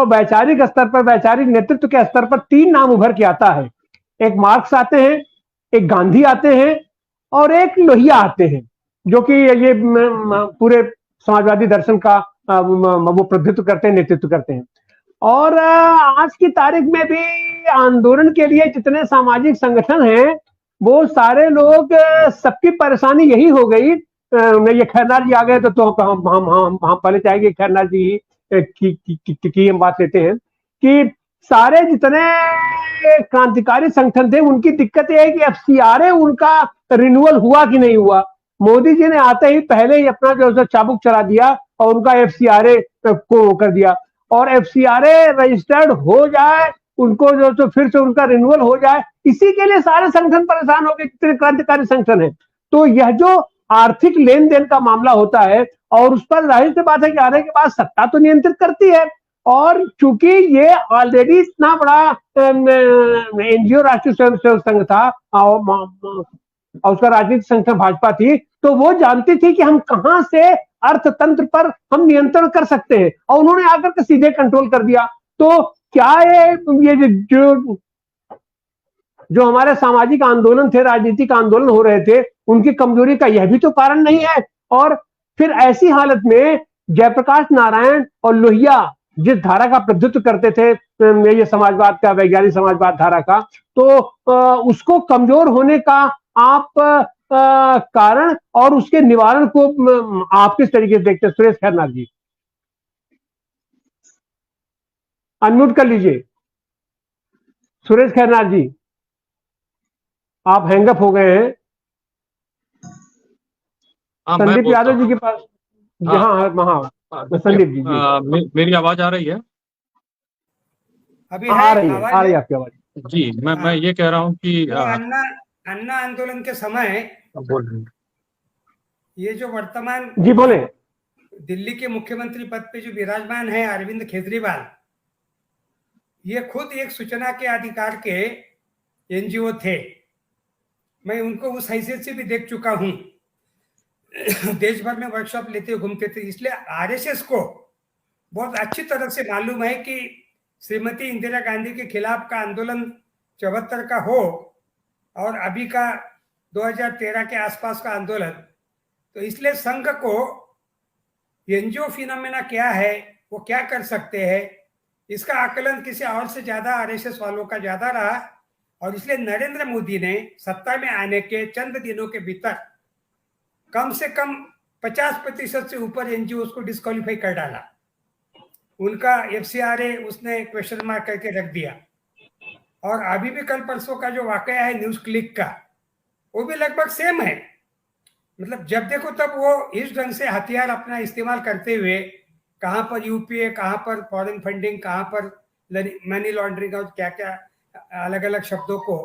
वैचारिक स्तर पर, वैचारिक नेतृत्व के स्तर पर 3 नाम उभर के आता है। एक मार्क्स आते हैं, एक गांधी आते हैं और एक लोहिया आते हैं, जो कि ये पूरे समाजवादी दर्शन का वो प्रतिनिधित्व करते हैं, नेतृत्व करते हैं। और आज की तारीख में भी आंदोलन के लिए जितने सामाजिक संगठन हैं, वो सारे लोग, सबकी परेशानी यही हो गई। ये खैरनार जी आ गए तो हम पहले चाहेंगे खैरनार जी की हम बात लेते हैं कि सारे जितने क्रांतिकारी संगठन थे, उनकी दिक्कत यह है कि एफसीआरए उनका रिन्यूअल हुआ कि नहीं हुआ। मोदी जी ने आते ही पहले ही अपना जो चाबुक चला दिया और उनका एफसीआरए को कर दिया, और एफसीआरए रजिस्टर्ड हो जाए, उनको जो फिर से उनका रिन्यूअल हो जाए, इसी के लिए सारे संगठन परेशान हो गए, जितने क्रांतिकारी संगठन है। तो यह जो आर्थिक लेन देन का मामला होता है, और उस पर जाहिर सी बात है कि आने के बाद सत्ता तो नियंत्रित करती है, और चूंकि ये ऑलरेडी इतना बड़ा एनजीओ राष्ट्रीय स्वयंसेवक संघ था और उसका राजनीतिक संगठन भाजपा थी, तो वो जानती थी कि हम कहां से अर्थतंत्र पर हम नियंत्रण कर सकते हैं, और उन्होंने आकर के सीधे कंट्रोल कर दिया। तो क्या ये जो हमारे सामाजिक आंदोलन थे, राजनीतिक आंदोलन हो रहे थे, उनकी कमजोरी का यह भी तो कारण नहीं है? और फिर ऐसी हालत में जयप्रकाश नारायण और लोहिया जिस धारा का प्रतिनिधित्व करते थे, ये समाजवाद का, वैज्ञानिक समाजवाद धारा का, तो उसको कमजोर होने का आप कारण और उसके निवारण को आप किस तरीके से देखते हैं? सुरेश खन्ना जी, अनम्यूट कर लीजिए। सुरेश खन्ना जी, आप हैंगअप हो गए हैं। संदीप यादव जी के पास, संदीप जी, मेरी आवाज आ रही है? अभी आ रही है आपकी आवाज जी। मैं ये कह रहा हूँ कि अन्ना आंदोलन के समय बोल रहे हैं, ये जो वर्तमान जी बोले, दिल्ली के मुख्यमंत्री पद पे जो विराजमान है अरविंद केजरीवाल, ये खुद एक सूचना के अधिकार के एनजीओ थे। मैं उनको उस हैसियत से भी देख चुका हूं, देश भर में वर्कशॉप लेते घूमते थे। इसलिए आरएसएस को बहुत अच्छी तरह से मालूम है कि श्रीमती इंदिरा गांधी के खिलाफ का आंदोलन 74 का हो और अभी का 2013 के आसपास का आंदोलन, तो इसलिए संघ को एनजीओ फिनोमेना क्या है, वो क्या कर सकते हैं, इसका आकलन किसी और से ज्यादा आरएसएस वालों का ज्यादा रहा। और इसलिए नरेंद्र मोदी ने सत्ता में आने के चंद दिनों के भीतर कम से कम 50% से ऊपर एनजीओ को डिस्क्वालीफाई कर डाला। उनका एफसीआरए उसने क्वेश्चन मार्क करके रख दिया। और अभी भी कल परसों का जो वाकया है न्यूज क्लिक का, वो भी लगभग सेम है। मतलब जब देखो तब वो इस ढंग से हथियार अपना इस्तेमाल करते हुए, कहां पर यूपीए, कहां पर फॉरेन फंडिंग, कहां पर मनी लॉन्ड्रिंग और क्या क्या अलग अलग शब्दों को,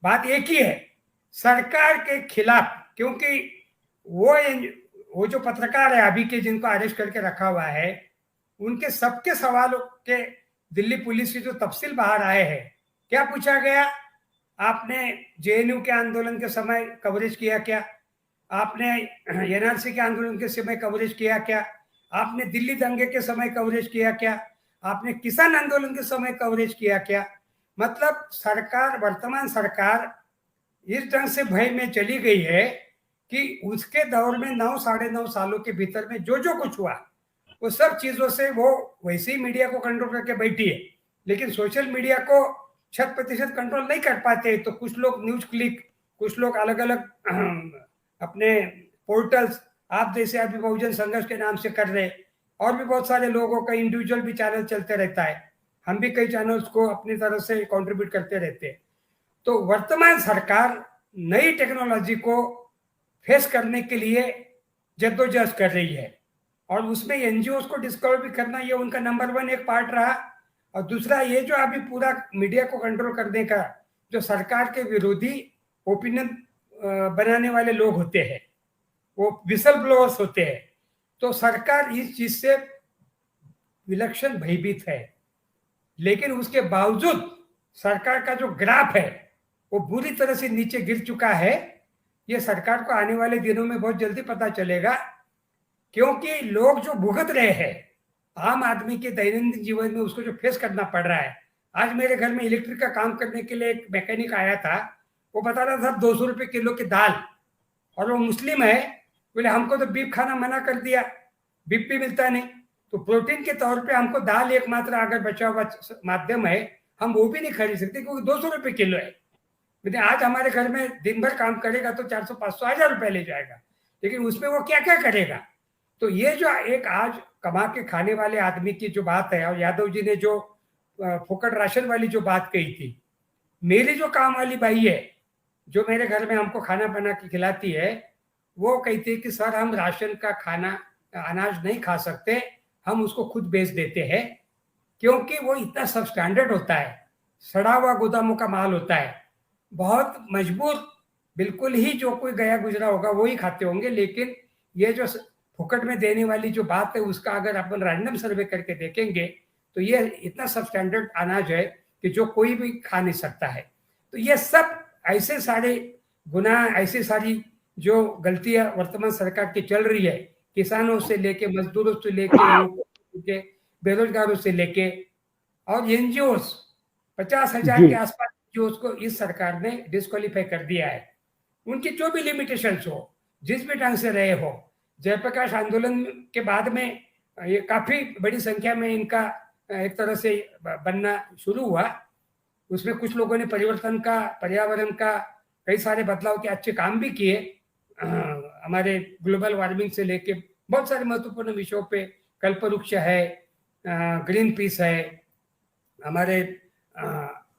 बात एक ही है, सरकार के खिलाफ। क्योंकि वो जो पत्रकार है अभी के जिनको अरेस्ट करके रखा हुआ है, उनके सबके सवालों के दिल्ली पुलिस की जो तफसील बाहर आए हैं, क्या पूछा गया, आपने जेएनयू के आंदोलन के समय कवरेज किया क्या, आपने एनआरसी के आंदोलन के समय कवरेज किया क्या, आपने दिल्ली दंगे के समय कवरेज किया क्या, आपने किसान आंदोलन के समय कवरेज किया क्या। मतलब सरकार, वर्तमान सरकार इस ढंग से भय में चली गई है कि उसके दौर में 9 साढ़े 9 सालों के भीतर में जो जो कुछ हुआ, वो सब चीजों से वो वैसे ही मीडिया को कंट्रोल करके बैठी है। लेकिन सोशल मीडिया को 100% कंट्रोल नहीं कर पाते। तो कुछ लोग न्यूज क्लिक, कुछ लोग अलग अलग अपने पोर्टल्स, आप जैसे अभी बहुजन संघर्ष के नाम से कर रहे, और भी बहुत सारे लोगों का इंडिविजुअल भी चैनल चलते रहता है, हम भी कई चैनल्स को अपनी तरफ से कंट्रीब्यूट करते रहते हैं। तो वर्तमान सरकार नई टेक्नोलॉजी को फेस करने के लिए जद्दोजहद कर रही है, और उसमें एनजीओ को डिस्कवर भी करना, ये उनका नंबर 1 एक पार्ट रहा। और दूसरा ये जो अभी पूरा मीडिया को कंट्रोल करने का जो सरकार के विरोधी ओपिनियन बनाने वाले लोग होते हैं, वो विसल ब्लोअर्स होते हैं। तो सरकार इस चीज से विलक्षण भयभीत है, लेकिन उसके बावजूद सरकार का जो ग्राफ है वो बुरी तरह से नीचे गिर चुका है। ये सरकार को आने वाले दिनों में बहुत जल्दी पता चलेगा, क्योंकि लोग जो भुगत रहे हैं आम आदमी के दैनंदिन जीवन में उसको जो फेस करना पड़ रहा है। आज मेरे घर में इलेक्ट्रिक का काम करने के लिए एक मैकेनिक आया था, वो बता रहा था 200 रुपये किलो की दाल, और वो मुस्लिम है। बोले हमको तो बीफ खाना मना कर दिया, बीफ भी मिलता नहीं, तो प्रोटीन के तौर पे हमको दाल एकमात्र अगर बचा हुआ माध्यम है, हम वो भी नहीं खरीद सकते क्योंकि 200 रुपये किलो है। आज हमारे घर में दिन भर काम करेगा तो 400 500 1000 रुपए ले जाएगा, लेकिन उसमें वो क्या क्या करेगा। तो ये जो एक आज कमा के खाने वाले आदमी की जो बात है, और यादव जी ने जो फोकट राशन वाली जो बात कही थी, मेरी जो काम वाली बाई है जो मेरे घर में हमको खाना बना के खिलाती है, वो कहती है कि सर हम राशन का खाना अनाज नहीं खा सकते, हम उसको खुद बेच देते हैं, क्योंकि वो इतना सब स्टैंडर्ड होता है, सड़ा हुआ गोदामों का माल होता है, बहुत मजबूर बिल्कुल ही जो कोई गया गुजरा होगा वो ही खाते होंगे। लेकिन ये जो फुकट में देने वाली जो बात है, उसका अगर अपन रैंडम सर्वे करके देखेंगे तो ये इतना सब स्टैंडर्ड अनाज है कि जो कोई भी खा नहीं सकता है। तो ये सब ऐसे सारे गुनाह, ऐसी सारी जो गलतियां वर्तमान सरकार की चल रही है, किसानों से लेके, मजदूरों से लेके, बेरोजगारों से लेके, और एनजीओ 50,000 के आसपास जो उसको इस सरकार ने डिस्क्वालीफाई कर दिया है। उनकी जो भी लिमिटेशंस हो, जिस भी ढंग से रहे हो, जयप्रकाश आंदोलन के बाद में ये काफी बड़ी संख्या में इनका एक तरह से बनना शुरू हुआ। उसमें कुछ लोगों ने परिवर्तन का, पर्यावरण का कई सारे बदलाव के अच्छे काम भी किए, हमारे ग्लोबल वार्मिंग से लेके बहुत सारे महत्वपूर्ण विषयों पे, कल्पवृक्ष है, ग्रीन पीस है, हमारे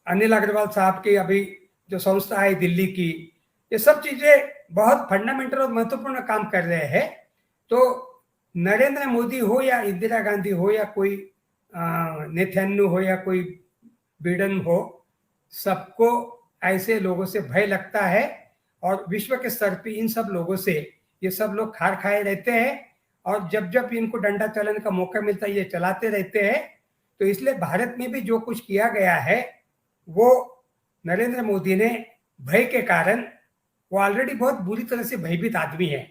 अनिल अग्रवाल साहब की अभी जो संस्था है दिल्ली की, ये सब चीजें बहुत फंडामेंटल और महत्वपूर्ण काम कर रहे हैं। तो नरेंद्र मोदी हो या इंदिरा गांधी हो या कोई नेथन्याहू हो या कोई बिडेन हो, सबको ऐसे लोगों से भय लगता है, और विश्व के स्तर पे इन सब लोगों से ये सब लोग खार खाए रहते हैं, और जब जब इनको डंडा चलाने का मौका मिलता है ये चलाते रहते हैं। तो इसलिए भारत में भी जो कुछ किया गया है वो नरेंद्र मोदी ने भय के कारण, वो ऑलरेडी बहुत बुरी तरह से भयभीत आदमी है,